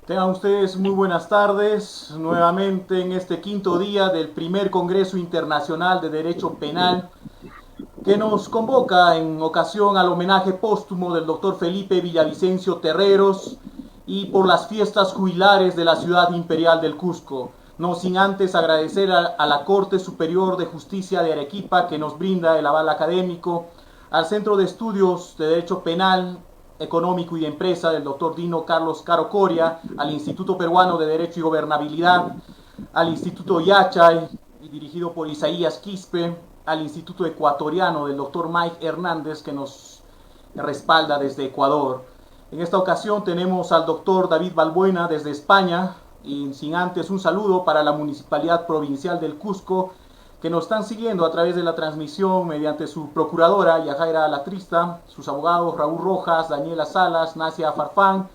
Tengan ustedes muy buenas tardes, nuevamente en este quinto día del primer Congreso Internacional de Derecho Penal que nos convoca en ocasión al homenaje póstumo del doctor Felipe Villavicencio Terreros y por las fiestas jubilares de la ciudad imperial del Cusco. No sin antes agradecer a la Corte Superior de Justicia de Arequipa que nos brinda el aval académico, al Centro de Estudios de Derecho Penal, Económico y de Empresa del doctor Dino Carlos Caro Coria, al Instituto Peruano de Derecho y Gobernabilidad, al Instituto Yachay, dirigido por Isaías Quispe, al Instituto Ecuatoriano del doctor Mike Hernández, que nos respalda desde Ecuador. En esta ocasión tenemos al doctor David Balbuena desde España, y sin antes un saludo para la Municipalidad Provincial del Cusco, que nos están siguiendo a través de la transmisión mediante su procuradora Yajaira Latrista, sus abogados Raúl Rojas, Daniela Salas, Nacia Farfán,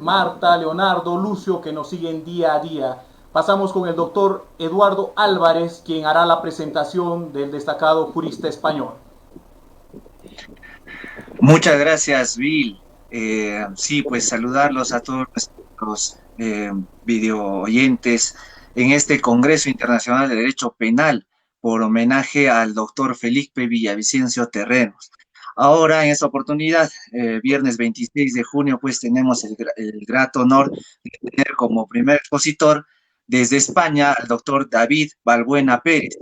Marta, Leonardo, Lucio, que nos siguen día a día. Pasamos con el doctor Eduardo Álvarez, quien hará la presentación del destacado jurista español. Muchas gracias, Bill. Sí, pues saludarlos a todos nuestros video oyentes en este Congreso Internacional de Derecho Penal por homenaje al doctor Felipe Villavicencio Terreros. Ahora, en esta oportunidad, viernes 26 de junio, pues tenemos el grato honor de tener como primer expositor desde España al doctor David Balbuena Pérez,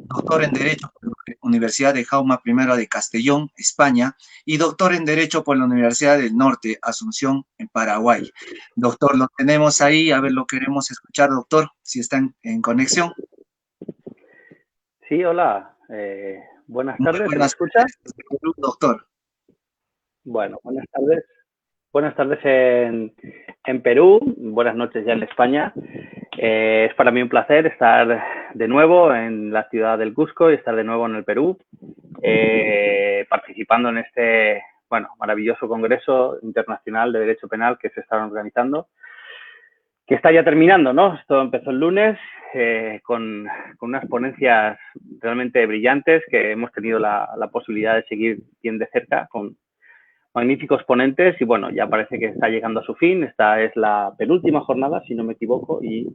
doctor en Derecho por la Universidad de Jaume I de Castellón, España, y doctor en Derecho por la Universidad del Norte, Asunción, en Paraguay. Doctor, lo tenemos ahí, a ver, lo queremos escuchar, doctor, si está en conexión. Sí, hola. Buenas Muy tardes, ¿se me buenas escucha? tardes, doctor. Bueno, buenas tardes. Buenas tardes en Perú, buenas noches ya en España. Es para mí un placer estar de nuevo en la ciudad del Cusco y estar de nuevo en el Perú, participando en este, maravilloso Congreso Internacional de Derecho Penal que se está organizando, que está ya terminando, ¿no? Esto empezó el lunes con unas ponencias realmente brillantes que hemos tenido la posibilidad de seguir bien de cerca con magníficos ponentes y bueno, ya parece que está llegando a su fin. Esta es la penúltima jornada, si no me equivoco, y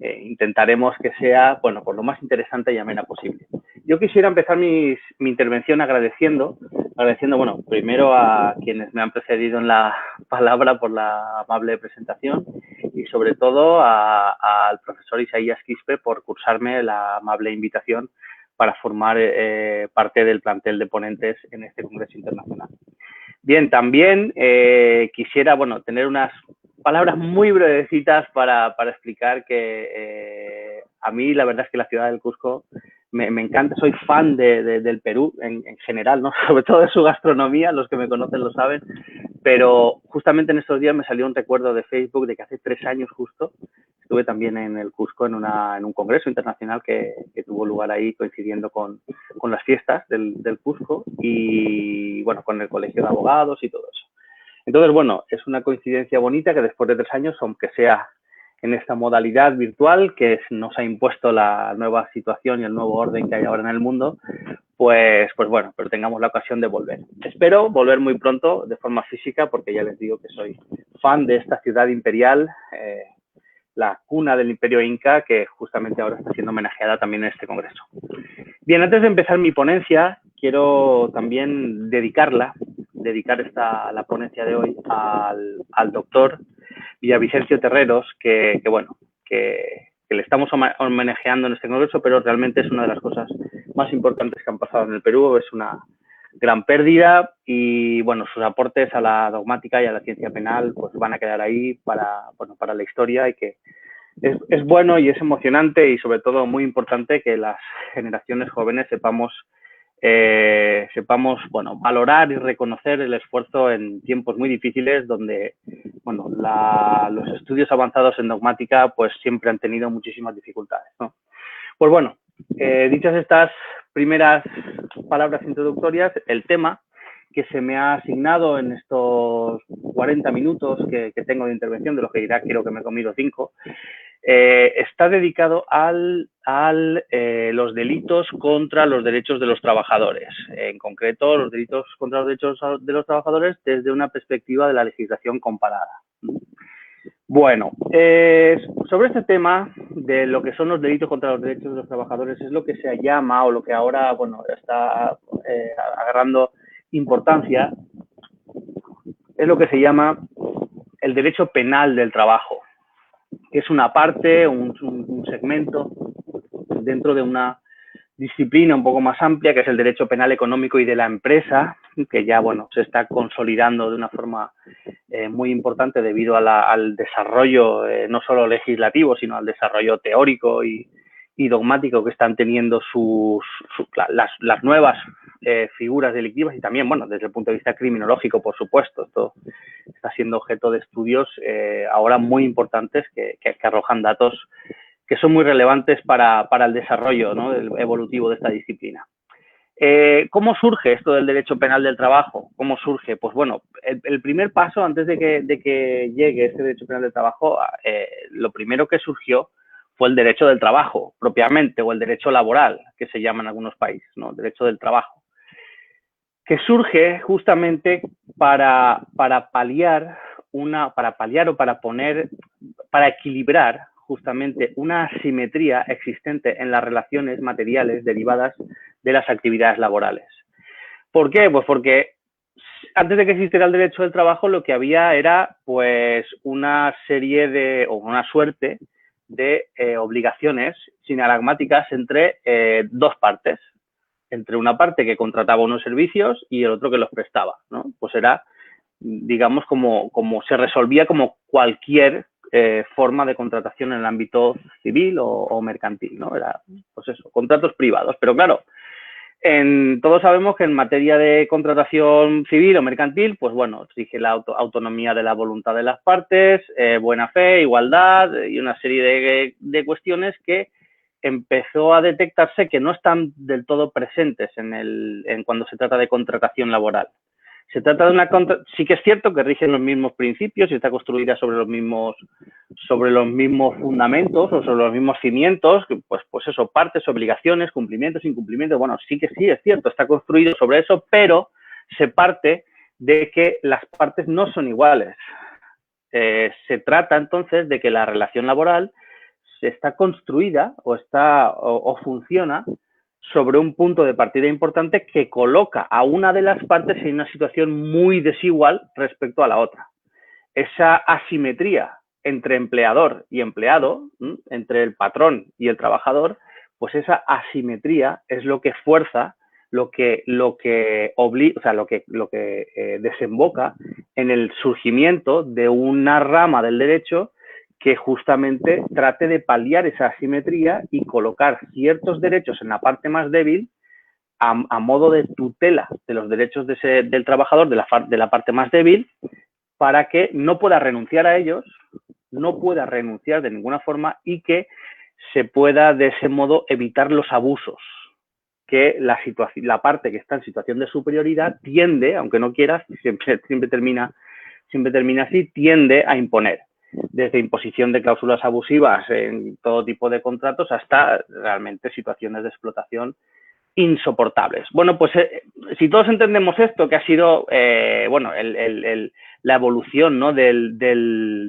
intentaremos que sea, bueno, pues lo más interesante y amena posible. Yo quisiera empezar mi intervención agradeciendo, bueno, primero a quienes me han precedido en la palabra por la amable presentación y sobre todo al profesor Isaías Quispe por cursarme la amable invitación para formar parte del plantel de ponentes en este Congreso Internacional. Bien, también quisiera, bueno, tener unas palabras muy brevecitas para explicar que a mí la verdad es que la ciudad del Cusco me encanta, soy fan del Perú en general, ¿no? Sobre todo de su gastronomía, los que me conocen lo saben, pero justamente en estos días me salió un recuerdo de Facebook de que hace 3 años justo estuve también en el Cusco en un congreso internacional que tuvo lugar ahí coincidiendo con las fiestas del Cusco y, bueno, con el colegio de abogados y todo eso. Entonces, bueno, es una coincidencia bonita que después de 3 años, aunque sea en esta modalidad virtual que nos ha impuesto la nueva situación y el nuevo orden que hay ahora en el mundo, pues bueno, pero tengamos la ocasión de volver. Espero volver muy pronto de forma física porque ya les digo que soy fan de esta ciudad imperial, la cuna del Imperio Inca, que justamente ahora está siendo homenajeada también en este congreso. Bien, antes de empezar mi ponencia, quiero también dedicar la ponencia de hoy al doctor Villavicencio Terreros, que le estamos homenajeando en este congreso, pero realmente es una de las cosas más importantes que han pasado en el Perú, es una gran pérdida y, bueno, sus aportes a la dogmática y a la ciencia penal pues van a quedar ahí para la historia y que es bueno y es emocionante y sobre todo muy importante que las generaciones jóvenes sepamos bueno, valorar y reconocer el esfuerzo en tiempos muy difíciles donde, bueno, los estudios avanzados en dogmática pues siempre han tenido muchísimas dificultades, ¿no? Pues bueno, dichas estas primeras palabras introductorias, el tema que se me ha asignado en estos 40 minutos que tengo de intervención, de los que dirá quiero que me he comido 5, está dedicado a los delitos contra los derechos de los trabajadores, en concreto los delitos contra los derechos de los trabajadores desde una perspectiva de la legislación comparada. Bueno, sobre este tema de lo que son los delitos contra los derechos de los trabajadores es lo que se llama, o lo que ahora, bueno, está agarrando importancia, es lo que se llama el derecho penal del trabajo, que es una parte, un segmento dentro de una disciplina un poco más amplia, que es el derecho penal económico y de la empresa, que ya, bueno, se está consolidando de una forma muy importante debido a al desarrollo no solo legislativo, sino al desarrollo teórico y dogmático que están teniendo las nuevas figuras delictivas, y también, bueno, desde el punto de vista criminológico, por supuesto. Esto está siendo objeto de estudios ahora muy importantes que arrojan datos que son muy relevantes para el desarrollo, ¿no?, evolutivo de esta disciplina. ¿Cómo surge esto del derecho penal del trabajo? ¿Cómo surge? Pues bueno, el primer paso, antes de que llegue este derecho penal del trabajo, lo primero que surgió fue el derecho del trabajo, propiamente, o el derecho laboral, que se llama en algunos países, ¿no? Derecho del trabajo, que surge justamente para paliar para equilibrar justamente una asimetría existente en las relaciones materiales derivadas de las actividades laborales. ¿Por qué? Pues porque antes de que existiera el derecho del trabajo, lo que había era pues una serie o una suerte de obligaciones sinalagmáticas entre dos partes, entre una parte que contrataba unos servicios y el otro que los prestaba, ¿no? Pues era, digamos, como se resolvía como cualquier forma de contratación en el ámbito civil o mercantil, ¿no? Era, pues eso, contratos privados. Pero claro, todos sabemos que en materia de contratación civil o mercantil, pues bueno, rige la autonomía de la voluntad de las partes, buena fe, igualdad y una serie de cuestiones que empezó a detectarse que no están del todo presentes cuando se trata de contratación laboral. Se trata de sí que es cierto que rigen los mismos principios y está construida sobre los mismos fundamentos o sobre los mismos cimientos, pues eso, partes, obligaciones, cumplimientos, incumplimientos. Bueno, sí es cierto, está construido sobre eso, pero se parte de que las partes no son iguales. Se trata entonces de que la relación laboral está construida o funciona sobre un punto de partida importante que coloca a una de las partes en una situación muy desigual respecto a la otra. Esa asimetría entre empleador y empleado, entre el patrón y el trabajador, pues esa asimetría es lo que fuerza, lo que desemboca en el surgimiento de una rama del derecho que justamente trate de paliar esa asimetría y colocar ciertos derechos en la parte más débil a modo de tutela de los derechos del trabajador de la parte más débil, para que no pueda renunciar a ellos, no pueda renunciar de ninguna forma y que se pueda de ese modo evitar los abusos que la parte que está en situación de superioridad tiende, aunque no quiera, siempre termina así, tiende a imponer. Desde imposición de cláusulas abusivas en todo tipo de contratos hasta realmente situaciones de explotación insoportables. Bueno, pues si todos entendemos esto, que ha sido bueno, la evolución, ¿no?, del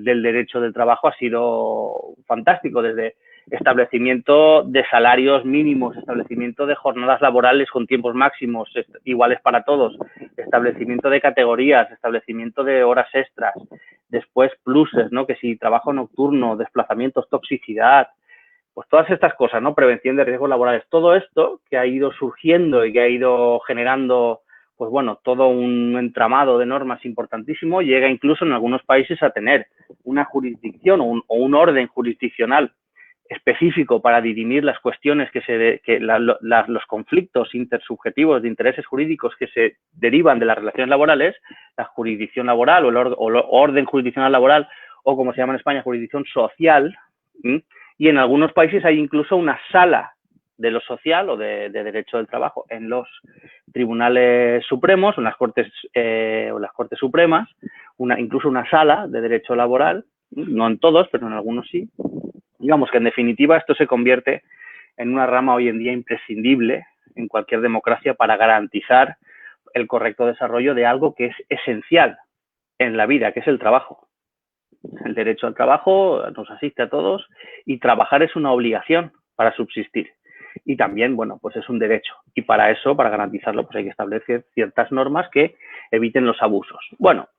derecho del trabajo ha sido fantástico, desde establecimiento de salarios mínimos, establecimiento de jornadas laborales con tiempos máximos iguales para todos, establecimiento de categorías, establecimiento de horas extras, después pluses, ¿no?, que si trabajo nocturno, desplazamientos, toxicidad, pues todas estas cosas, ¿no?, prevención de riesgos laborales, todo esto que ha ido surgiendo y que ha ido generando, pues bueno, todo un entramado de normas importantísimo, llega incluso en algunos países a tener una jurisdicción o un orden jurisdiccional específico para dirimir las cuestiones los conflictos intersubjetivos de intereses jurídicos que se derivan de las relaciones laborales, la jurisdicción laboral o el orden jurisdiccional laboral, o como se llama en España, jurisdicción social. Y en algunos países hay incluso una sala de lo social o de derecho del trabajo en los tribunales supremos, en las cortes supremas, incluso una sala de derecho laboral, no en todos, pero en algunos sí. Digamos que en definitiva esto se convierte en una rama hoy en día imprescindible en cualquier democracia para garantizar el correcto desarrollo de algo que es esencial en la vida, que es el trabajo. El derecho al trabajo nos asiste a todos y trabajar es una obligación para subsistir. Y también, bueno, pues es un derecho. Y para eso, para garantizarlo, pues hay que establecer ciertas normas que eviten los abusos. Bueno,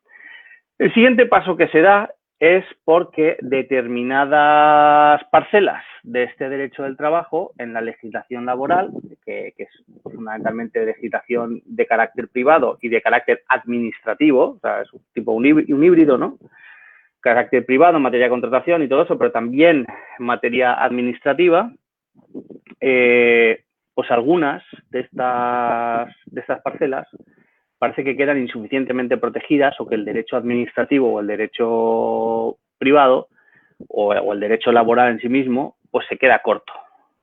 el siguiente paso que se da es porque determinadas parcelas de este derecho del trabajo en la legislación laboral, que es fundamentalmente legislación de carácter privado y de carácter administrativo, o sea, es un tipo un híbrido, ¿no? Carácter privado en materia de contratación y todo eso, pero también en materia administrativa, pues algunas de estas parcelas parece que quedan insuficientemente protegidas o que el derecho administrativo o el derecho privado o el derecho laboral en sí mismo, pues se queda corto.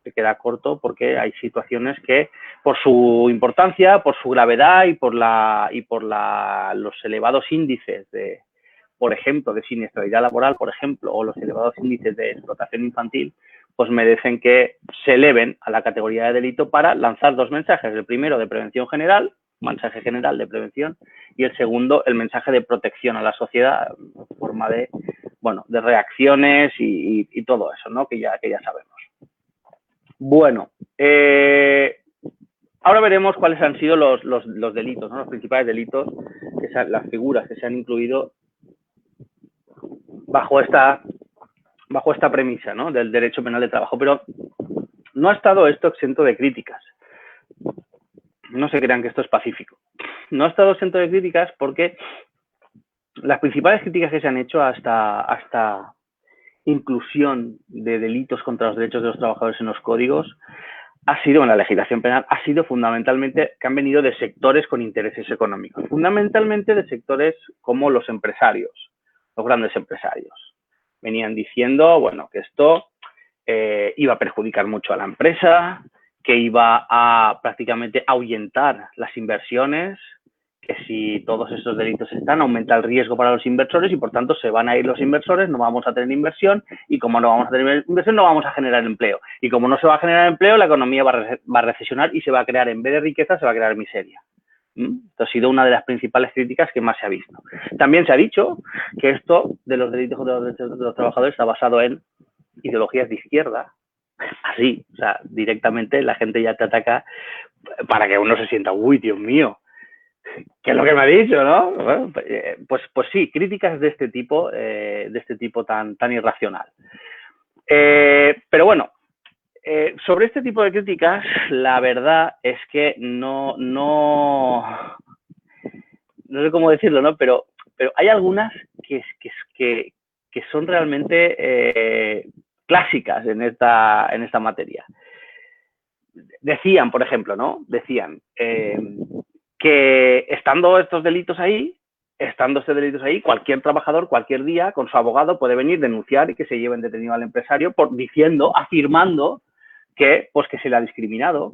Se queda corto porque hay situaciones que, por su importancia, por su gravedad y por los elevados índices de, por ejemplo, de siniestralidad laboral, por ejemplo, o los elevados índices de explotación infantil, pues merecen que se eleven a la categoría de delito para lanzar dos mensajes. El primero, de prevención general, mensaje general de prevención, y el segundo, el mensaje de protección a la sociedad en forma de, bueno, de reacciones y todo eso, ¿no? Que ya sabemos. Bueno, ahora veremos cuáles han sido los delitos, ¿no? Los principales delitos, las figuras que se han incluido bajo esta premisa, ¿no? Del derecho penal de trabajo. Pero no ha estado esto exento de críticas. No se crean que esto es pacífico. No ha estado exento de críticas porque las principales críticas que se han hecho a esta inclusión de delitos contra los derechos de los trabajadores en los códigos ha sido, en la legislación penal, ha sido fundamentalmente que han venido de sectores con intereses económicos. Fundamentalmente de sectores como los empresarios, los grandes empresarios. Venían diciendo, bueno, que esto iba a perjudicar mucho a la empresa, que iba a prácticamente ahuyentar las inversiones, que si todos estos delitos están, aumenta el riesgo para los inversores y por tanto se van a ir los inversores, no vamos a tener inversión y como no vamos a tener inversión no vamos a generar empleo. Y como no se va a generar empleo, la economía va a recesionar y se va a crear, en vez de riqueza, se va a crear miseria. Esto ha sido una de las principales críticas que más se ha visto. También se ha dicho que esto de los delitos contra los derechos de los trabajadores está basado en ideologías de izquierda, así, o sea, directamente la gente ya te ataca para que uno se sienta, uy, Dios mío, ¿qué es lo que me ha dicho, no? Bueno, pues sí, críticas de este tipo tan irracional. Pero bueno, sobre este tipo de críticas, la verdad es que no sé cómo decirlo, ¿no? Pero hay algunas que son realmente clásicas en esta materia. Decían, por ejemplo, ¿no? Decían que estando estos delitos ahí, cualquier trabajador, cualquier día, con su abogado, puede venir, denunciar y que se lleven detenido al empresario afirmando que se le ha discriminado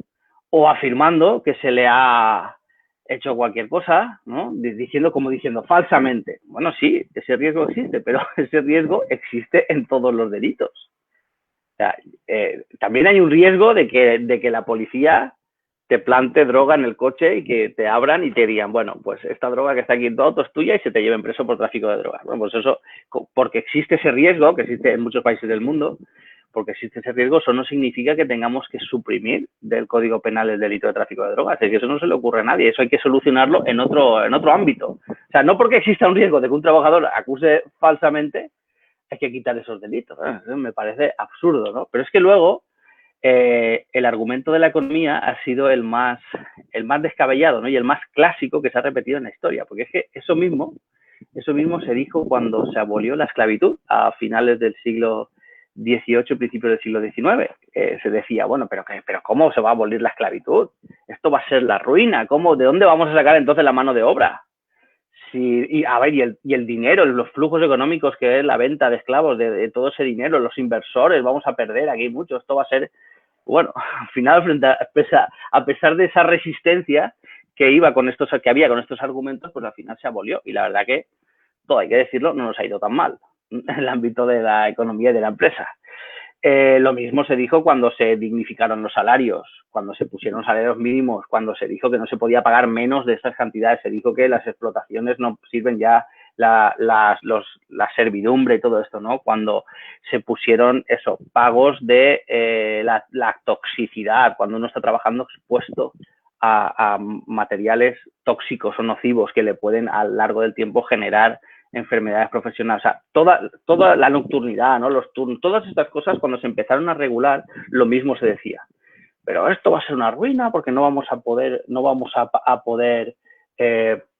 o afirmando que se le ha hecho cualquier cosa, ¿no? Diciendo falsamente. Bueno, sí, ese riesgo existe, pero ese riesgo existe en todos los delitos. O sea, también hay un riesgo de que la policía te plante droga en el coche y que te abran y te digan, bueno, pues esta droga que está aquí en tu auto es tuya y se te lleven preso por tráfico de drogas. Bueno, pues eso, porque existe ese riesgo, que existe en muchos países del mundo, porque existe ese riesgo, eso no significa que tengamos que suprimir del Código Penal el delito de tráfico de drogas. Es que eso no se le ocurre a nadie, eso hay que solucionarlo en otro ámbito. O sea, no porque exista un riesgo de que un trabajador acuse falsamente, hay que quitar esos delitos. Eso me parece absurdo, ¿no? Pero es que luego el argumento de la economía ha sido el más descabellado, ¿no? Y el más clásico que se ha repetido en la historia, porque es que eso mismo se dijo cuando se abolió la esclavitud a finales del siglo XVIII, principios del siglo XIX. Se decía, bueno, pero ¿cómo se va a abolir la esclavitud? Esto va a ser la ruina. ¿De dónde vamos a sacar entonces la mano de obra? Y el dinero, los flujos económicos que es la venta de esclavos, de todo ese dinero, los inversores, vamos a perder aquí mucho. Esto va a ser, bueno, al final, a pesar de esa resistencia que había con estos argumentos, pues al final se abolió. Y la verdad que, todo hay que decirlo, no nos ha ido tan mal en el ámbito de la economía y de la empresa. Lo mismo se dijo cuando se dignificaron los salarios, cuando se pusieron salarios mínimos, cuando se dijo que no se podía pagar menos de esas cantidades, se dijo que las explotaciones no sirven ya la servidumbre y todo esto, ¿no? Cuando se pusieron pagos de la toxicidad, cuando uno está trabajando expuesto a materiales tóxicos o nocivos que le pueden a lo largo del tiempo generar enfermedades profesionales. O sea, toda la nocturnidad, ¿no? Los turnos, todas estas cosas, cuando se empezaron a regular, lo mismo se decía. Pero esto va a ser una ruina porque no vamos a poder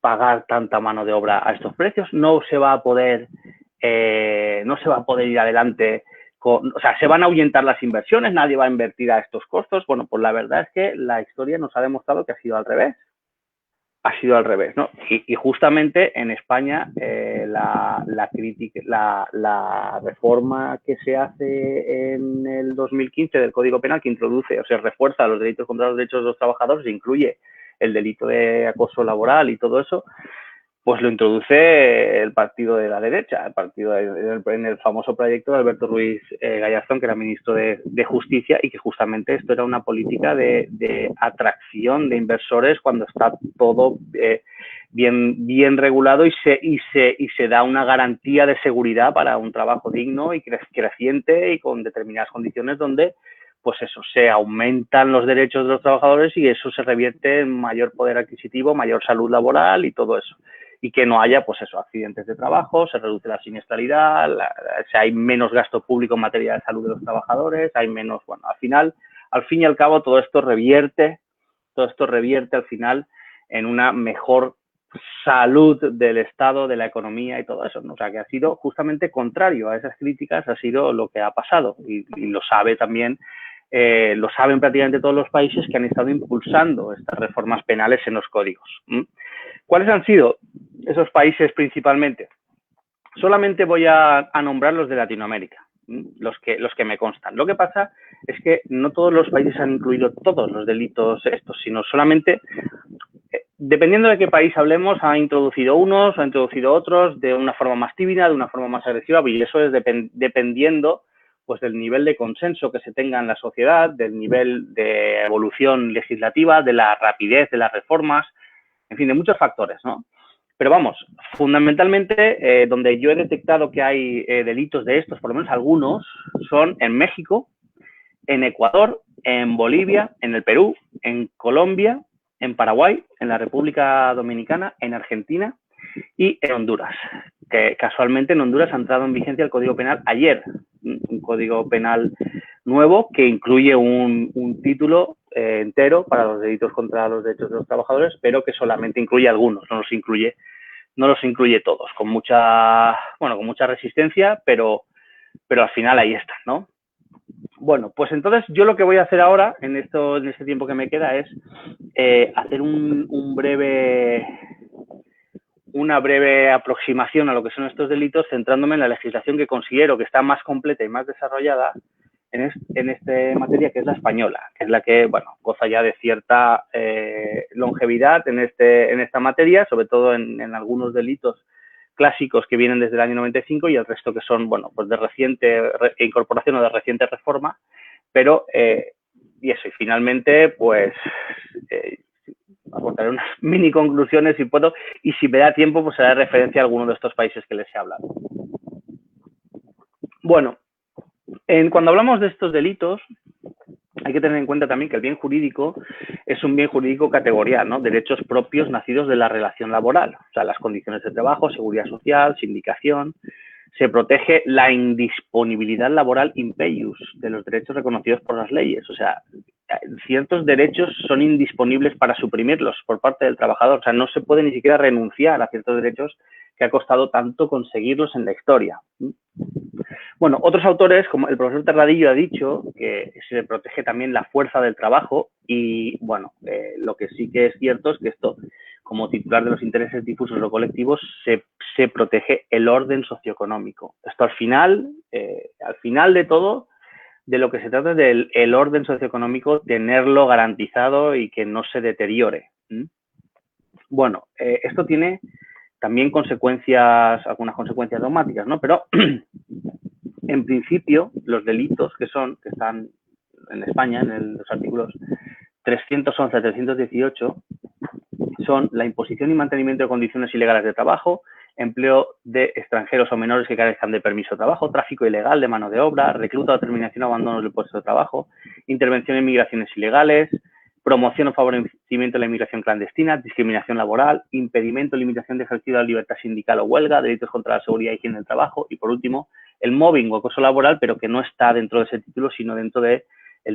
pagar tanta mano de obra a estos precios, no se va a poder ir adelante. O sea, se van a ahuyentar las inversiones, nadie va a invertir a estos costos. Bueno, pues la verdad es que la historia nos ha demostrado que ha sido al revés. Ha sido al revés, ¿no? Y justamente en España la reforma que se hace en el 2015 del Código Penal, que introduce o se refuerza los delitos contra los derechos de los trabajadores, incluye el delito de acoso laboral y todo eso, pues lo introduce el partido de la derecha, en el famoso proyecto de Alberto Ruiz Gallardón, que era ministro de Justicia, y que justamente esto era una política de atracción de inversores cuando está todo bien regulado y se da una garantía de seguridad para un trabajo digno y creciente y con determinadas condiciones donde pues eso, se aumentan los derechos de los trabajadores y eso se revierte en mayor poder adquisitivo, mayor salud laboral y todo eso. Y que no haya, pues eso, accidentes de trabajo, se reduce la siniestralidad, hay menos gasto público en materia de salud de los trabajadores, hay menos, bueno, al fin y al cabo, todo esto revierte al final en una mejor salud del Estado, de la economía y todo eso, ¿no? O sea, que ha sido justamente contrario a esas críticas, ha sido lo que ha pasado y lo sabe también. Lo saben prácticamente todos los países que han estado impulsando estas reformas penales en los códigos. ¿Cuáles han sido esos países principalmente? Solamente voy a nombrar los de Latinoamérica, los que me constan. Lo que pasa es que no todos los países han incluido todos los delitos estos, sino solamente, dependiendo de qué país hablemos, ha introducido unos, ha introducido otros, de una forma más tímida, de una forma más agresiva, y eso es dependiendo pues del nivel de consenso que se tenga en la sociedad, del nivel de evolución legislativa, de la rapidez de las reformas, en fin, de muchos factores, ¿no? Pero vamos, fundamentalmente, donde yo he detectado que hay delitos de estos, por lo menos algunos, son en México, en Ecuador, en Bolivia, en el Perú, en Colombia, en Paraguay, en la República Dominicana, en Argentina y en Honduras, que casualmente en Honduras ha entrado en vigencia el Código Penal ayer, un Código Penal nuevo que incluye un título entero para los delitos contra los derechos de los trabajadores, pero que solamente incluye algunos, no los incluye todos, con mucha resistencia, pero al final ahí están, ¿no? Bueno, pues entonces yo lo que voy a hacer ahora, en este tiempo que me queda, es hacer una breve aproximación a lo que son estos delitos, centrándome en la legislación que considero que está más completa y más desarrollada en esta materia, que es la española, que es la que, bueno, goza ya de cierta longevidad en esta materia, sobre todo en algunos delitos clásicos que vienen desde el año 95 y el resto que son, bueno, pues de reciente incorporación o de reciente reforma, pero, y finalmente, pues, aportaré unas mini conclusiones si puedo, y si me da tiempo, pues haré referencia a alguno de estos países que les he hablado. Bueno, cuando hablamos de estos delitos, hay que tener en cuenta también que el bien jurídico es un bien jurídico categorial, ¿no? Derechos propios nacidos de la relación laboral, o sea, las condiciones de trabajo, seguridad social, sindicación. Se protege la indisponibilidad laboral in peius de los derechos reconocidos por las leyes. O sea, ciertos derechos son indisponibles para suprimirlos por parte del trabajador. O sea, no se puede ni siquiera renunciar a ciertos derechos que ha costado tanto conseguirlos en la historia. Bueno, otros autores, como el profesor Terradillo, ha dicho que se protege también la fuerza del trabajo y, bueno, lo que sí que es cierto es que esto, como titular de los intereses difusos o colectivos, se protege el orden socioeconómico. Esto al final de todo, de lo que se trata es del orden socioeconómico, tenerlo garantizado y que no se deteriore. Bueno, esto tiene también algunas consecuencias dogmáticas, ¿no? Pero en principio, los delitos que están en España, en los artículos 311 a 318, son la imposición y mantenimiento de condiciones ilegales de trabajo, empleo de extranjeros o menores que carezcan de permiso de trabajo, tráfico ilegal de mano de obra, recluta o terminación o abandono del puesto de trabajo, intervención en migraciones ilegales, promoción o favorecimiento de la inmigración clandestina, discriminación laboral, impedimento o limitación de ejercicio de la libertad sindical o huelga, delitos contra la seguridad y higiene del trabajo y, por último, el mobbing o acoso laboral, pero que no está dentro de ese título, sino dentro del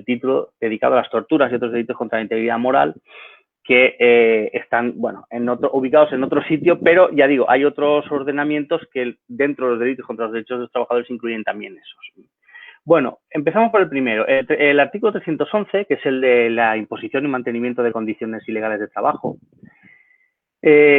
título dedicado a las torturas y otros delitos contra la integridad moral que están, bueno, ubicados en otro sitio, pero ya digo, hay otros ordenamientos que dentro de los delitos contra los derechos de los trabajadores incluyen también esos. Bueno, empezamos por el primero. El artículo 311, que es el de la imposición y mantenimiento de condiciones ilegales de trabajo,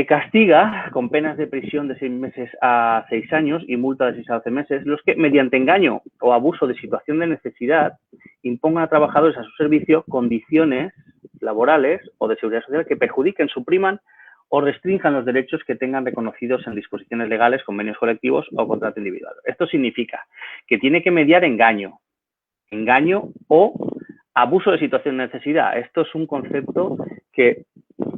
castiga con penas de prisión de 6 meses a 6 años y multa de 6 a 12 meses los que, mediante engaño o abuso de situación de necesidad, impongan a trabajadores a su servicio condiciones laborales o de seguridad social que perjudiquen, supriman o restrinjan los derechos que tengan reconocidos en disposiciones legales, convenios colectivos o contrato individual. Esto significa que tiene que mediar engaño o abuso de situación de necesidad. Esto es un concepto que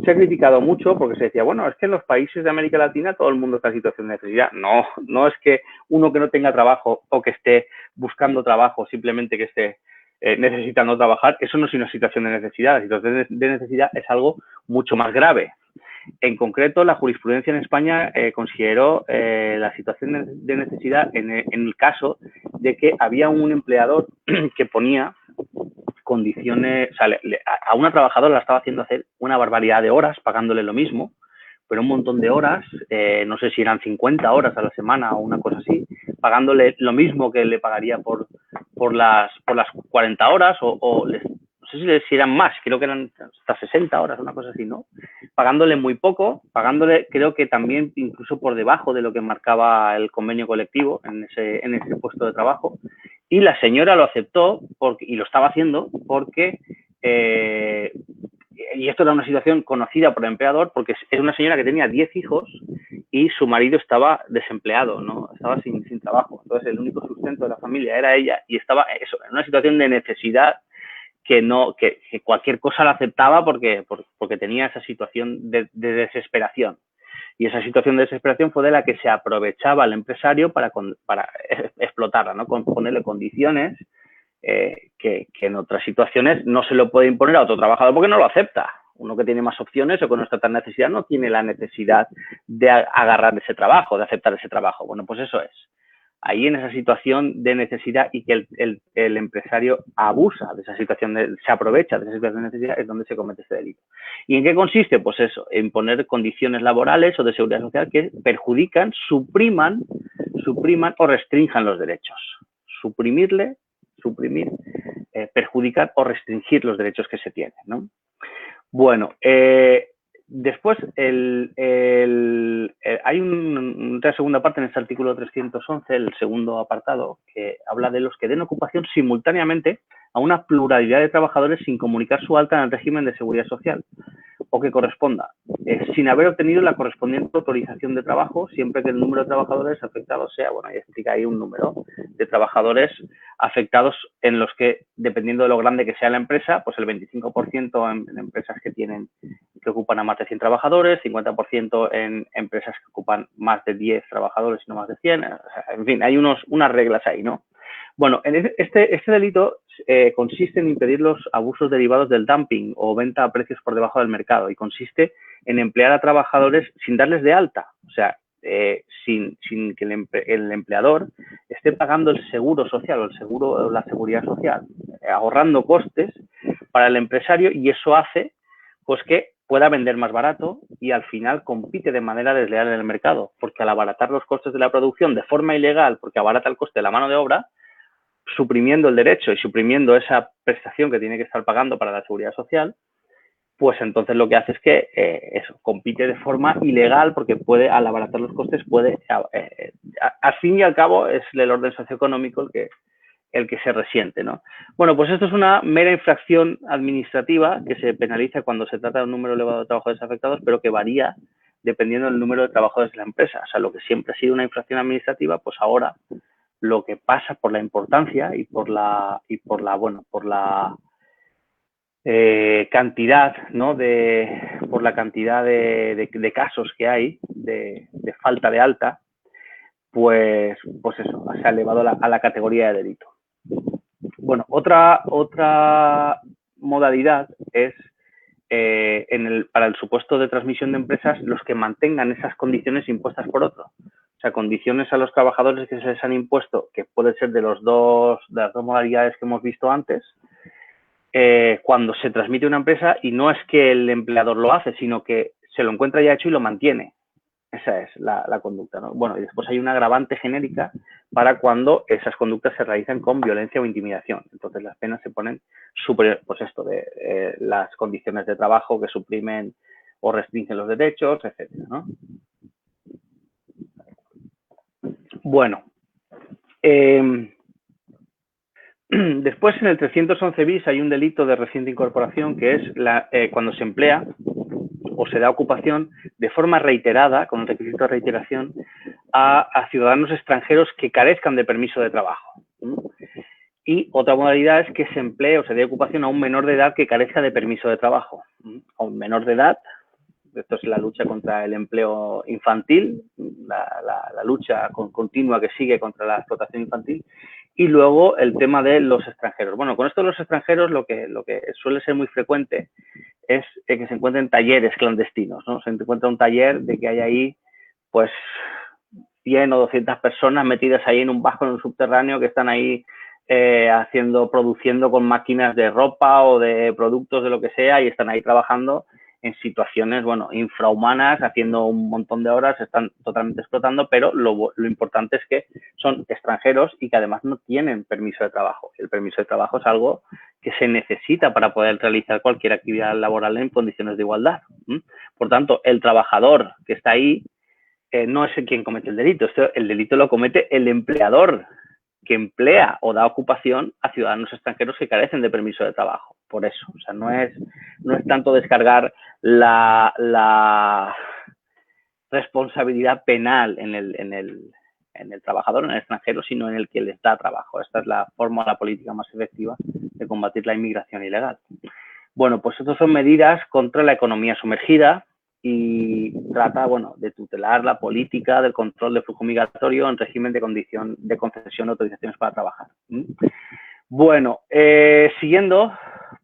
se ha criticado mucho porque se decía, bueno, es que en los países de América Latina todo el mundo está en situación de necesidad. No es que uno que no tenga trabajo o que esté buscando trabajo, simplemente que esté necesitando trabajar, eso no es una situación de necesidad. La situación de necesidad es algo mucho más grave. En concreto, la jurisprudencia en España consideró la situación de necesidad en el caso de que había un empleador que ponía condiciones, o sea, a una trabajadora la estaba haciendo hacer una barbaridad de horas, pagándole lo mismo, pero un montón de horas, no sé si eran 50 horas a la semana o una cosa así, pagándole lo mismo que le pagaría por las 40 horas o no sé si eran más, creo que eran hasta 60 horas, una cosa así, ¿no? Pagándole muy poco, pagándole creo que también incluso por debajo de lo que marcaba el convenio colectivo en ese puesto de trabajo. Y la señora lo aceptó y lo estaba haciendo porque, y esto era una situación conocida por el empleador, porque es una señora que tenía 10 hijos y su marido estaba desempleado, ¿no? Estaba sin trabajo. Entonces el único sustento de la familia era ella y estaba eso, en una situación de necesidad que cualquier cosa la aceptaba porque tenía esa situación de desesperación. Y esa situación de desesperación fue de la que se aprovechaba el empresario para explotarla, ¿no? Con ponerle condiciones que en otras situaciones no se lo puede imponer a otro trabajador porque no lo acepta. Uno que tiene más opciones o que no está tan necesidad no tiene la necesidad de agarrar ese trabajo, de aceptar ese trabajo. Bueno, pues eso es. Ahí en esa situación de necesidad y que el empresario abusa de esa situación, se aprovecha de esa situación de necesidad, es donde se comete este delito. ¿Y en qué consiste? Pues eso, en poner condiciones laborales o de seguridad social que perjudican, supriman o restrinjan los derechos. Suprimir, perjudicar o restringir los derechos que se tienen, ¿no? Bueno, después hay una segunda parte en este artículo 311, el segundo apartado, que habla de los que den ocupación simultáneamente a una pluralidad de trabajadores sin comunicar su alta en el régimen de seguridad social o que corresponda, sin haber obtenido la correspondiente autorización de trabajo, siempre que el número de trabajadores afectados sea, bueno, ahí explica ahí un número de trabajadores afectados en los que, dependiendo de lo grande que sea la empresa, pues el 25% en empresas que ocupan a más de 100 trabajadores, 50% en empresas que ocupan más de 10 trabajadores y no más de 100, en fin, hay unas reglas ahí, ¿no? Bueno, este delito consiste en impedir los abusos derivados del dumping o venta a precios por debajo del mercado y consiste en emplear a trabajadores sin darles de alta, o sea, sin que el empleador esté pagando el seguro social o el seguro o la seguridad social, ahorrando costes para el empresario, y eso hace pues que pueda vender más barato y al final compite de manera desleal en el mercado, porque al abaratar los costes de la producción de forma ilegal, porque abarata el coste de la mano de obra, suprimiendo el derecho y suprimiendo esa prestación que tiene que estar pagando para la seguridad social, pues entonces lo que hace es que eso, compite de forma ilegal porque puede, al abaratar los costes, puede, al fin y al cabo, es el orden socioeconómico el que se resiente, ¿no? Bueno, pues esto es una mera infracción administrativa que se penaliza cuando se trata de un número elevado de trabajadores afectados, pero que varía dependiendo del número de trabajadores de la empresa. O sea, lo que siempre ha sido una infracción administrativa, pues ahora lo que pasa por la importancia y por la cantidad, ¿no? Por la cantidad de casos que hay de falta de alta, pues eso, se ha elevado a la categoría de delito. Bueno, otra modalidad es para el supuesto de transmisión de empresas, los que mantengan esas condiciones impuestas por otro. O sea, condiciones a los trabajadores que se les han impuesto, que puede ser de las dos modalidades que hemos visto antes, cuando se transmite una empresa y no es que el empleador lo hace, sino que se lo encuentra ya hecho y lo mantiene. Esa es la conducta, ¿no? Bueno, y después hay una agravante genérica para cuando esas conductas se realizan con violencia o intimidación. Entonces las penas se ponen superior, pues esto de las condiciones de trabajo que suprimen o restringen los derechos, etcétera, ¿no? Bueno, después en el 311 bis hay un delito de reciente incorporación que es cuando se emplea o se da ocupación de forma reiterada, con el requisito de reiteración, a ciudadanos extranjeros que carezcan de permiso de trabajo. Y otra modalidad es que se emplee o se dé ocupación a un menor de edad que carezca de permiso de trabajo. A un menor de edad, esto es la lucha contra el empleo infantil, la lucha continua que sigue contra la explotación infantil, y luego el tema de los extranjeros. Bueno, con esto de los extranjeros lo que suele ser muy frecuente es que se encuentren talleres clandestinos, ¿no? Se encuentra un taller de que hay ahí, pues, 100 o 200 personas metidas ahí en un bajo, en un subterráneo, que están ahí produciendo con máquinas de ropa o de productos de lo que sea, y están ahí trabajando en situaciones, bueno, infrahumanas, haciendo un montón de horas, están totalmente explotando, pero lo importante es que son extranjeros y que además no tienen permiso de trabajo. El permiso de trabajo es algo que se necesita para poder realizar cualquier actividad laboral en condiciones de igualdad. Por tanto, el trabajador que está ahí no es el quien comete el delito. El delito lo comete el empleador que emplea o da ocupación a ciudadanos extranjeros que carecen de permiso de trabajo. Por eso, o sea, no es tanto descargar la responsabilidad penal en el trabajador, en el extranjero, sino en el que les da trabajo. Esta es la fórmula política más efectiva de combatir la inmigración ilegal. Bueno, pues estas son medidas contra la economía sumergida y trata, bueno, de tutelar la política del control de flujo migratorio en régimen de concesión de autorizaciones para trabajar. Bueno, siguiendo,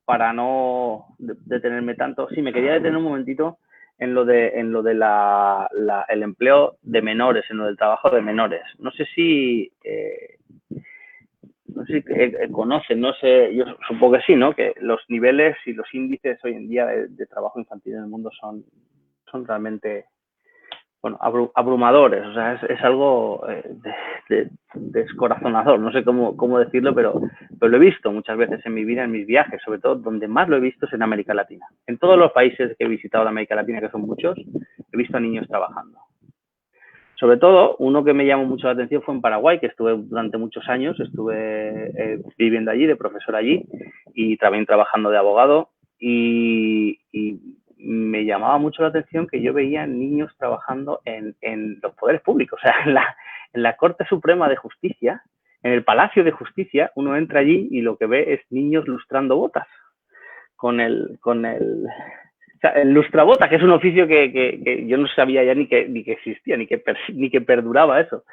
para no detenerme tanto, sí, me quería detener un momentito en lo de el empleo de menores, en lo del trabajo de menores. No sé si conocen, no sé, yo supongo que sí, ¿no? Que los niveles y los índices hoy en día de trabajo infantil en el mundo son realmente, bueno, abrumadores. O sea, es algo descorazonador, no sé cómo decirlo, pero lo he visto muchas veces en mi vida, en mis viajes, sobre todo donde más lo he visto es en América Latina. En todos los países que he visitado de América Latina, que son muchos, he visto a niños trabajando. Sobre todo, uno que me llamó mucho la atención fue en Paraguay, que estuve durante muchos años, estuve viviendo allí, de profesor allí, y también trabajando de abogado, y me llamaba mucho la atención que yo veía niños trabajando en los poderes públicos, o sea, en la Corte Suprema de Justicia, en el Palacio de Justicia, uno entra allí y lo que ve es niños lustrando botas, con el lustrabota, que es un oficio que yo no sabía ya ni que existía, ni que perduraba eso.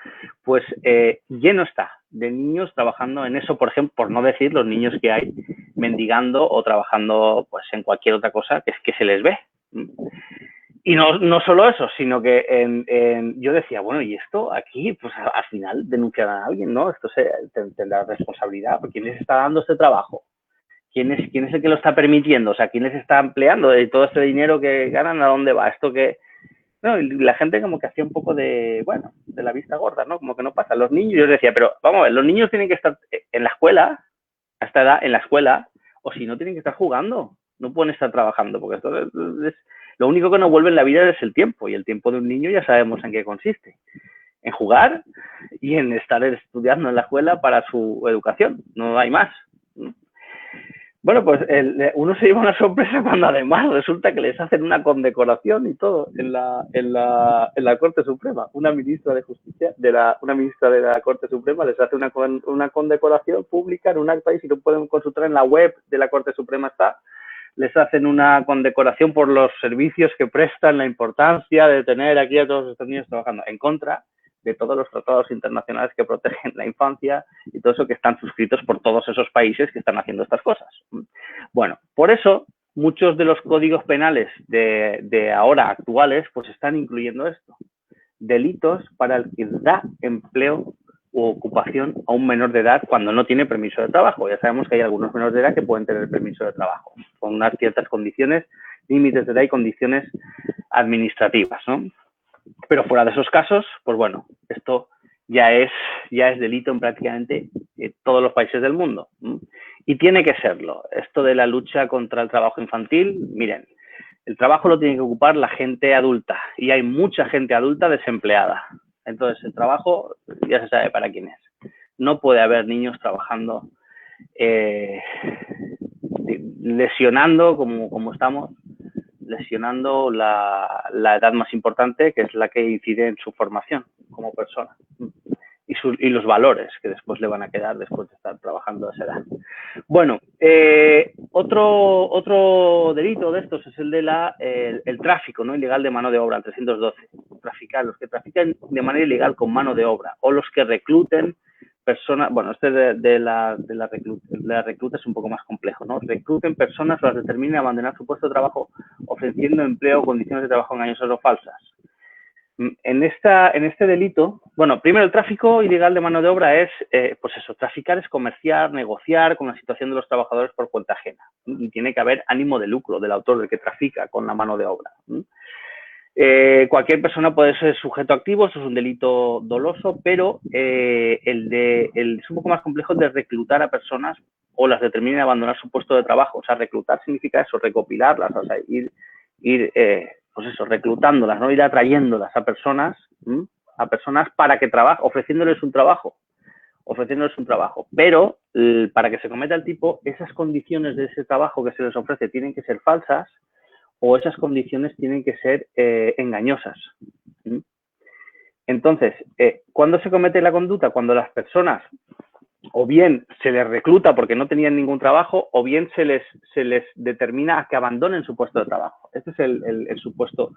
Pues lleno está de niños trabajando en eso, por ejemplo, por no decir los niños que hay mendigando o trabajando pues en cualquier otra cosa que es que se les ve. Y no solo eso, sino que yo decía, bueno, y esto aquí, pues al final denunciarán a alguien, ¿no? Esto tendrá responsabilidad, ¿quién les está dando este trabajo? ¿Quién es el que lo está permitiendo? O sea, ¿quién les está empleando? De todo ese dinero que ganan, ¿a dónde va? Esto que... No, y la gente como que hacía un poco de la vista gorda, ¿no? Como que no pasa. Los niños, yo decía, pero vamos a ver, los niños tienen que estar en la escuela, a esta edad, en la escuela, o si no tienen que estar jugando. No pueden estar trabajando, porque esto es lo único que nos vuelve en la vida es el tiempo, y el tiempo de un niño ya sabemos en qué consiste. En jugar y en estar estudiando en la escuela para su educación. No hay más. Bueno, pues uno se lleva una sorpresa cuando además resulta que les hacen una condecoración y todo en la Corte Suprema. Una ministra de Justicia, una ministra de la Corte Suprema les hace una condecoración pública en un acta y si lo pueden consultar en la web de la Corte Suprema está, les hacen una condecoración por los servicios que prestan, la importancia de tener aquí a todos estos niños trabajando en contra de todos los tratados internacionales que protegen la infancia y todo eso que están suscritos por todos esos países que están haciendo estas cosas. Bueno, por eso muchos de los códigos penales de ahora actuales pues están incluyendo esto. Delitos para el que da empleo u ocupación a un menor de edad cuando no tiene permiso de trabajo. Ya sabemos que hay algunos menores de edad que pueden tener permiso de trabajo con unas ciertas condiciones, límites de edad y condiciones administrativas, ¿no? Pero fuera de esos casos, pues bueno, esto ya es delito en prácticamente todos los países del mundo. Y tiene que serlo. Esto de la lucha contra el trabajo infantil, miren, el trabajo lo tiene que ocupar la gente adulta y hay mucha gente adulta desempleada. Entonces, el trabajo ya se sabe para quién es. No puede haber niños trabajando, lesionando, como estamos, lesionando la edad más importante, que es la que incide en su formación como persona. Y los valores que después le van a quedar después de estar trabajando a esa edad. Bueno, otro delito de estos es el de el tráfico, ¿no?, ilegal de mano de obra, el 312. Los que trafican de manera ilegal con mano de obra o los que recluten personas, bueno, este de la recluta es un poco más complejo, ¿no? Recluten personas o las determinen a abandonar su puesto de trabajo ofreciendo empleo o condiciones de trabajo engañosas o falsas. En este delito, bueno, primero el tráfico ilegal de mano de obra es, pues eso, traficar es comerciar, negociar con la situación de los trabajadores por cuenta ajena. Y tiene que haber ánimo de lucro del autor del que trafica con la mano de obra. Cualquier persona puede ser sujeto activo, eso es un delito doloso, pero es un poco más complejo de reclutar a personas o las determinen a abandonar su puesto de trabajo. O sea, reclutar significa eso, recopilarlas, o sea, pues eso, reclutándolas, ¿no? Ir atrayéndolas a personas para que trabajen, ofreciéndoles un trabajo. Pero para que se cometa el tipo, esas condiciones de ese trabajo que se les ofrece tienen que ser falsas o esas condiciones tienen que ser engañosas. Entonces, ¿cuándo se comete la conducta? Cuando las personas o bien se les recluta porque no tenían ningún trabajo, o bien se les determina a que abandonen su puesto de trabajo. Este es el supuesto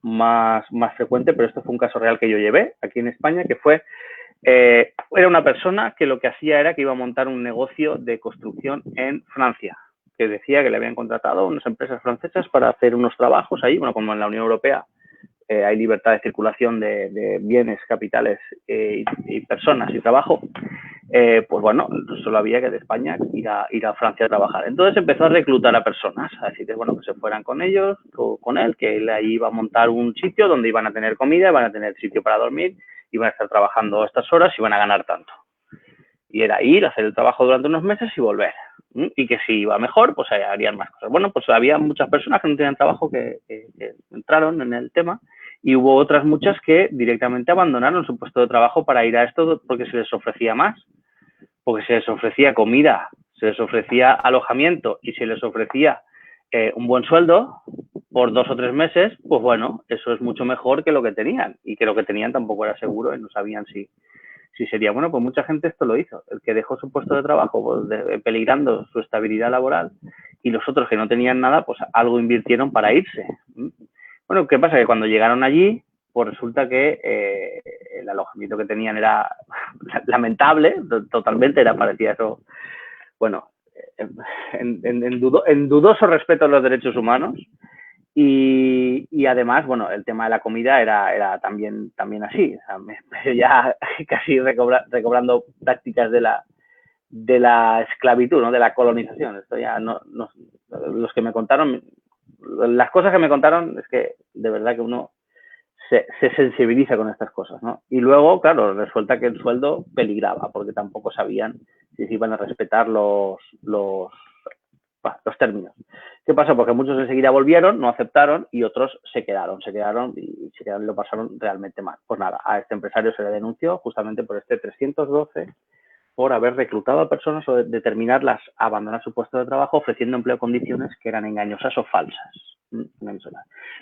más frecuente, pero esto fue un caso real que yo llevé aquí en España, que fue, era una persona que lo que hacía era que iba a montar un negocio de construcción en Francia, que decía que le habían contratado unas empresas francesas para hacer unos trabajos ahí, bueno, como en la Unión Europea hay libertad de circulación de bienes, capitales y personas y trabajo, pues bueno, solo había que de España ir a Francia a trabajar. Entonces empezó a reclutar a personas, a decir que, bueno, que se fueran con ellos o con él, que él ahí iba a montar un sitio donde iban a tener comida, iban a tener sitio para dormir, iban a estar trabajando estas horas y iban a ganar tanto. Y era ir, hacer el trabajo durante unos meses y volver. Y que si iba mejor, pues harían más cosas. Bueno, pues había muchas personas que no tenían trabajo que entraron en el tema y hubo otras muchas que directamente abandonaron su puesto de trabajo para ir a esto porque se les ofrecía más, porque se les ofrecía comida, se les ofrecía alojamiento y se les ofrecía un buen sueldo por 2 o 3 meses, pues bueno, eso es mucho mejor que lo que tenían y que lo que tenían tampoco era seguro y no sabían si sería bueno. Pues mucha gente esto lo hizo, el que dejó su puesto de trabajo pues, peligrando su estabilidad laboral y los otros que no tenían nada, pues algo invirtieron para irse. Bueno, ¿qué pasa? Que cuando llegaron allí, pues resulta que el alojamiento que tenían era lamentable, totalmente parecía eso, bueno, en dudoso respeto a los derechos humanos. Y además, bueno, el tema de la comida era también así. O sea, ya casi recobrando prácticas de la esclavitud, ¿no? De la colonización. Esto ya los que me contaron, las cosas que me contaron es que de verdad que uno se sensibiliza con estas cosas, ¿no? Y luego, claro, resulta que el sueldo peligraba porque tampoco sabían si se iban a respetar los términos. ¿Qué pasó? Porque muchos enseguida volvieron, no aceptaron y otros se quedaron y lo pasaron realmente mal. Pues nada, a este empresario se le denunció justamente por este 312 por haber reclutado a personas o determinarlas a abandonar su puesto de trabajo ofreciendo empleo en condiciones que eran engañosas o falsas.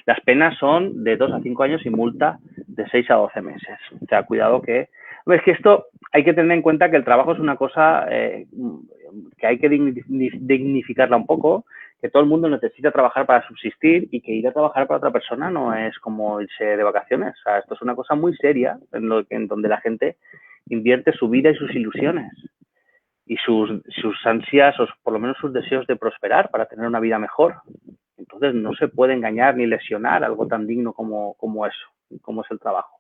Las penas son de 2 a 5 años y multa de 6 a 12 meses. O sea, cuidado que... Es que esto hay que tener en cuenta que el trabajo es una cosa que hay que dignificarla un poco, que todo el mundo necesita trabajar para subsistir y que ir a trabajar para otra persona no es como irse de vacaciones. O sea, esto es una cosa muy seria en donde la gente invierte su vida y sus ilusiones y sus ansias, o por lo menos sus deseos de prosperar para tener una vida mejor. Entonces no se puede engañar ni lesionar algo tan digno como eso, como es el trabajo.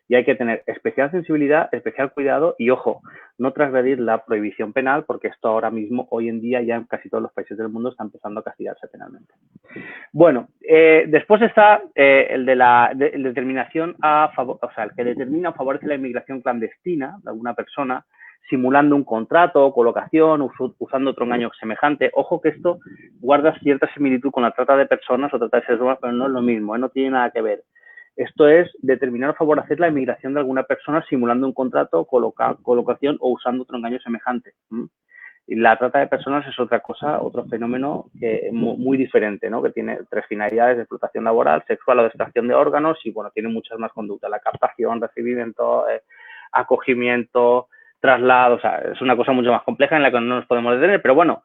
Y hay que tener especial sensibilidad, especial cuidado y, ojo, no transgredir la prohibición penal, porque esto ahora mismo, hoy en día, ya en casi todos los países del mundo está empezando a castigarse penalmente. Bueno, después está el de la determinación a favor, o sea, el que determina o favorece la inmigración clandestina de alguna persona, simulando un contrato, colocación, usando otro engaño semejante. Ojo que esto guarda cierta similitud con la trata de personas o trata de seres humanos, pero no es lo mismo, no tiene nada que ver. Esto es determinar o favorecer la inmigración de alguna persona simulando un contrato, colocación o usando otro engaño semejante. Y la trata de personas es otra cosa, otro fenómeno muy diferente, ¿no? Que tiene 3 finalidades: de explotación laboral, sexual o de extracción de órganos y, bueno, tiene muchas más conductas: la captación, recibimiento, acogimiento, traslado. O sea, es una cosa mucho más compleja en la que no nos podemos detener, pero bueno,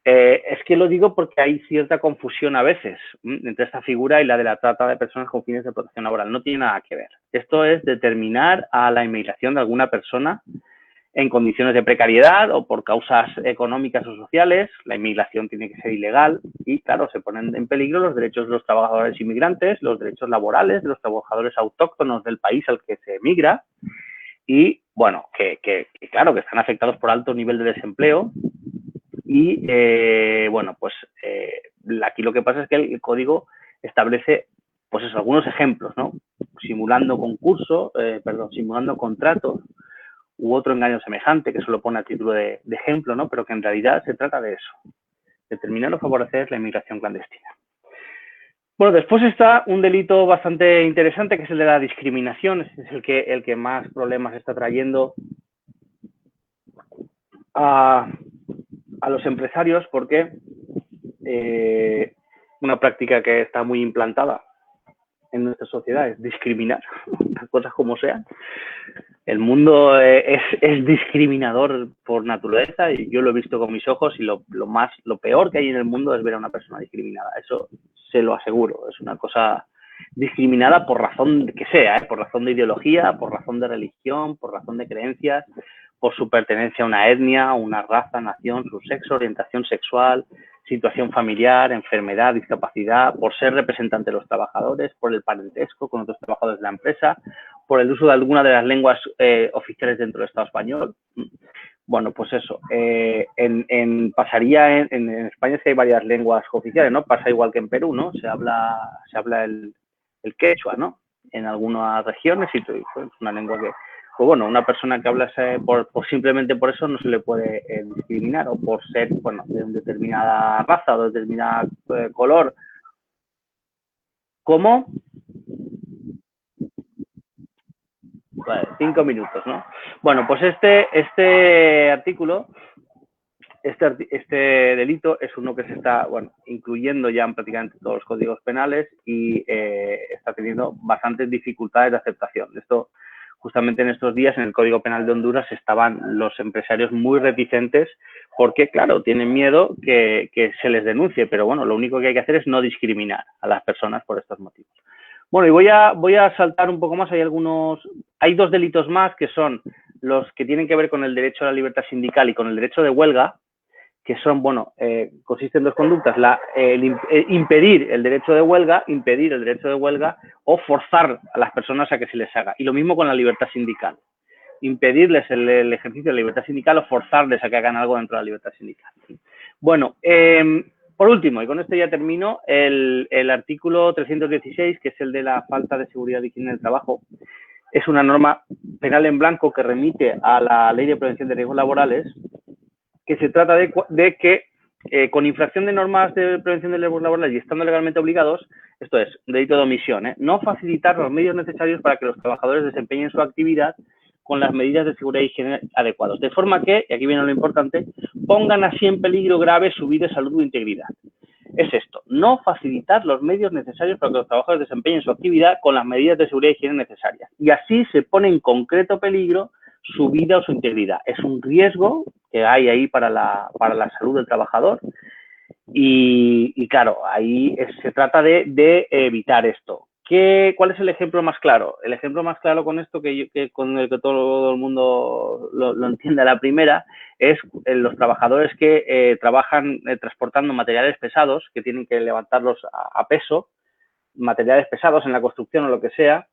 es que lo digo porque hay cierta confusión a veces entre esta figura y la de la trata de personas con fines de explotación laboral. No tiene nada que ver. Esto es determinar a la inmigración de alguna persona en condiciones de precariedad o por causas económicas o sociales. La inmigración tiene que ser ilegal y, claro, se ponen en peligro los derechos de los trabajadores inmigrantes, los derechos laborales de los trabajadores autóctonos del país al que se emigra y, bueno, claro, que están afectados por alto nivel de desempleo. Y, bueno, pues aquí lo que pasa es que el código establece, pues eso, algunos ejemplos, ¿no? Simulando simulando contratos u otro engaño semejante, que se lo pone a título de ejemplo, ¿no? Pero que en realidad se trata de eso, determinar o favorecer la inmigración clandestina. Bueno, después está un delito bastante interesante, que es el de la discriminación. Este es el que más problemas está trayendo a los empresarios, porque una práctica que está muy implantada en nuestra sociedad es discriminar, las cosas como sean. El mundo es discriminador por naturaleza y yo lo he visto con mis ojos y lo peor que hay en el mundo es ver a una persona discriminada. Eso se lo aseguro. Es una cosa discriminada por razón que sea, por razón de ideología, por razón de religión, por razón de creencias, por su pertenencia a una etnia, una raza, nación, su sexo, orientación sexual, situación familiar, enfermedad, discapacidad, por ser representante de los trabajadores, por el parentesco con otros trabajadores de la empresa, por el uso de alguna de las lenguas oficiales dentro del Estado español. Bueno, pues eso. Pasaría en España, es que hay varias lenguas oficiales, ¿no? Pasa igual que en Perú, ¿no? Se habla el quechua, ¿no? En algunas regiones y pues, una lengua que... Pues bueno, una persona que habla simplemente por eso no se le puede discriminar, o por ser, bueno, de una determinada raza o de determinado color. ¿Cómo? Vale, 5 minutos, ¿no? Bueno, pues este artículo, este delito es uno que se está, bueno, incluyendo ya en prácticamente todos los códigos penales y está teniendo bastantes dificultades de aceptación. Esto, justamente en estos días, en el Código Penal de Honduras estaban los empresarios muy reticentes porque, claro, tienen miedo que se les denuncie, pero bueno, lo único que hay que hacer es no discriminar a las personas por estos motivos. Bueno, y voy a saltar un poco más. Hay 2 delitos más que son los que tienen que ver con el derecho a la libertad sindical y con el derecho de huelga, que son, bueno, consisten en 2 conductas: impedir el derecho de huelga o forzar a las personas a que se les haga. Y lo mismo con la libertad sindical: impedirles el ejercicio de la libertad sindical o forzarles a que hagan algo dentro de la libertad sindical. Bueno, por último, y con esto ya termino, el artículo 316, que es el de la falta de seguridad y higiene del trabajo, es una norma penal en blanco que remite a la Ley de Prevención de Riesgos Laborales, que se trata de que con infracción de normas de prevención de riesgos laborales y estando legalmente obligados, esto es, delito de omisión, no facilitar los medios necesarios para que los trabajadores desempeñen su actividad con las medidas de seguridad y higiene adecuadas, de forma que, y aquí viene lo importante, pongan así en peligro grave su vida, salud o integridad. Es esto: no facilitar los medios necesarios para que los trabajadores desempeñen su actividad con las medidas de seguridad y higiene necesarias. Y así se pone en concreto peligro su vida o su integridad. Es un riesgo que hay ahí para la salud del trabajador Y claro, ahí se trata de evitar esto. ¿Cuál es el ejemplo más claro? El ejemplo más claro con esto, con el que todo el mundo lo entiende a la primera, es los trabajadores que trabajan transportando materiales pesados, que tienen que levantarlos a peso, materiales pesados en la construcción o lo que sea,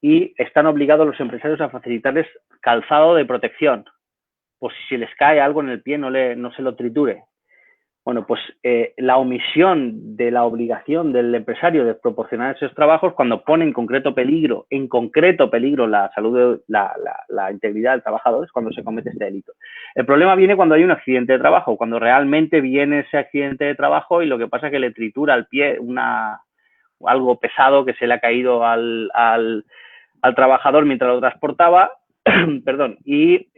y están obligados los empresarios a facilitarles calzado de protección, por si les cae algo en el pie no se lo triture. Bueno, pues la omisión de la obligación del empresario de proporcionar esos trabajos, cuando pone en concreto peligro la salud, la integridad del trabajador, es cuando se comete este delito. El problema viene cuando hay un accidente de trabajo, cuando realmente viene ese accidente de trabajo y lo que pasa es que le tritura al pie algo pesado que se le ha caído al trabajador mientras lo transportaba, perdón, y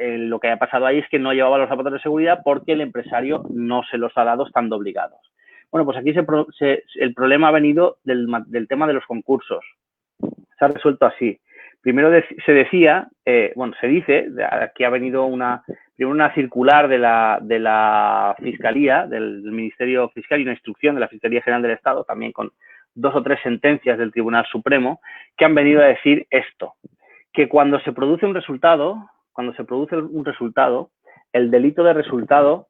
lo que ha pasado ahí es que no llevaba los zapatos de seguridad porque el empresario no se los ha dado estando obligados. Bueno, pues aquí el problema ha venido del tema de los concursos. Se ha resuelto así. Primero se decía, se dice, aquí ha venido una circular de la Fiscalía, del Ministerio Fiscal y una instrucción de la Fiscalía General del Estado, también con 2 o 3 sentencias del Tribunal Supremo, que han venido a decir esto, que cuando se produce un resultado, el delito de resultado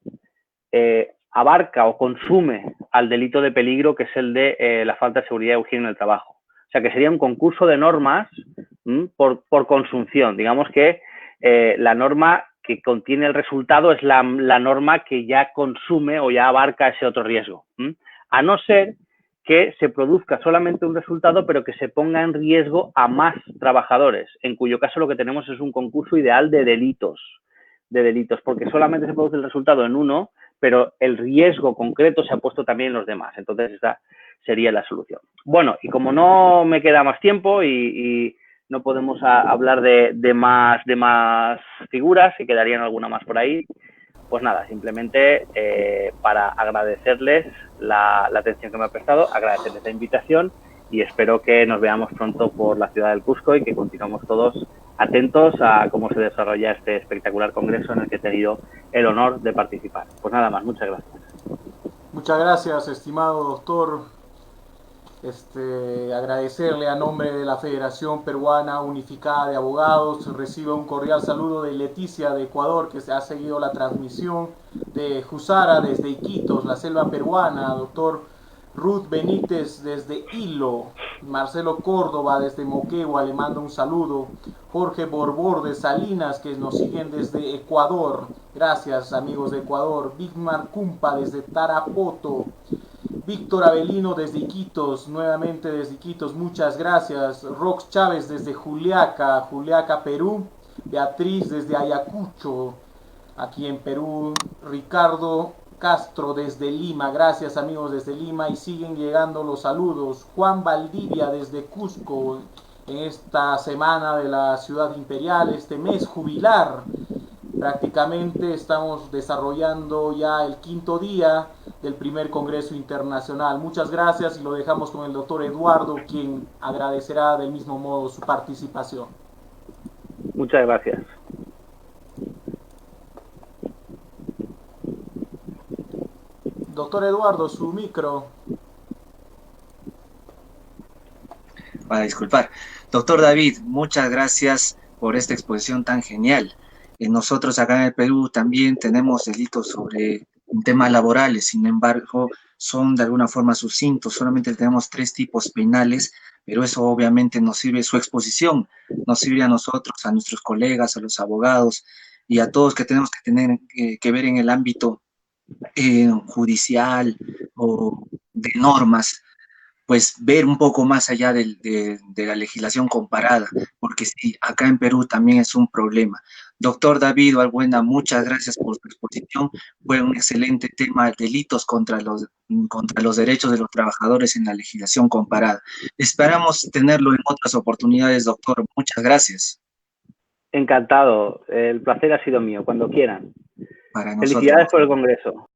abarca o consume al delito de peligro, que es el de la falta de seguridad y higiene en el trabajo. O sea, que sería un concurso de normas por consunción. Digamos que la norma que contiene el resultado es la norma que ya consume o ya abarca ese otro riesgo. A no ser que se produzca solamente un resultado, pero que se ponga en riesgo a más trabajadores, en cuyo caso lo que tenemos es un concurso ideal de delitos, porque solamente se produce el resultado en uno, pero el riesgo concreto se ha puesto también en los demás. Entonces, esa sería la solución. Bueno, y como no me queda más tiempo y no podemos hablar de más figuras, y quedarían alguna más por ahí, pues nada, simplemente para agradecerles la atención que me ha prestado, agradecerles la invitación y espero que nos veamos pronto por la ciudad del Cusco y que continuemos todos atentos a cómo se desarrolla este espectacular congreso en el que he tenido el honor de participar. Pues nada más, muchas gracias. Muchas gracias, estimado doctor. Agradecerle a nombre de la Federación Peruana Unificada de Abogados. Recibe un cordial saludo de Leticia de Ecuador, que se ha seguido la transmisión, de Jusara desde Iquitos, la selva peruana, doctor Ruth Benítez desde Hilo, Marcelo Córdoba desde Moquegua, le mando un saludo, Jorge Borbor de Salinas, que nos siguen desde Ecuador, gracias amigos de Ecuador, Bigmar Cumpa desde Tarapoto, Víctor Avelino desde Iquitos, nuevamente desde Iquitos, muchas gracias. Rox Chávez desde Juliaca, Perú. Beatriz desde Ayacucho, aquí en Perú. Ricardo Castro desde Lima, gracias amigos desde Lima. Y siguen llegando los saludos. Juan Valdivia desde Cusco, en esta semana de la ciudad imperial, este mes jubilar. Prácticamente estamos desarrollando ya el 5.º día del primer Congreso Internacional. Muchas gracias y lo dejamos con el doctor Eduardo, quien agradecerá del mismo modo su participación. Muchas gracias. Doctor Eduardo, su micro. Para disculpar. Doctor David, muchas gracias por esta exposición tan genial. Nosotros acá en el Perú también tenemos delitos sobre temas laborales, sin embargo, son de alguna forma sucintos, solamente tenemos 3 tipos penales, pero eso obviamente nos sirve, su exposición nos sirve a nosotros, a nuestros colegas, a los abogados y a todos que tenemos que tener que ver en el ámbito judicial o de normas, pues ver un poco más allá de la legislación comparada, porque sí, acá en Perú también es un problema. Doctor David Balbuena, muchas gracias por su exposición. Fue un excelente tema, delitos contra los derechos de los trabajadores en la legislación comparada. Esperamos tenerlo en otras oportunidades, doctor. Muchas gracias. Encantado. El placer ha sido mío. Cuando quieran. Para nosotros. Felicidades por el Congreso.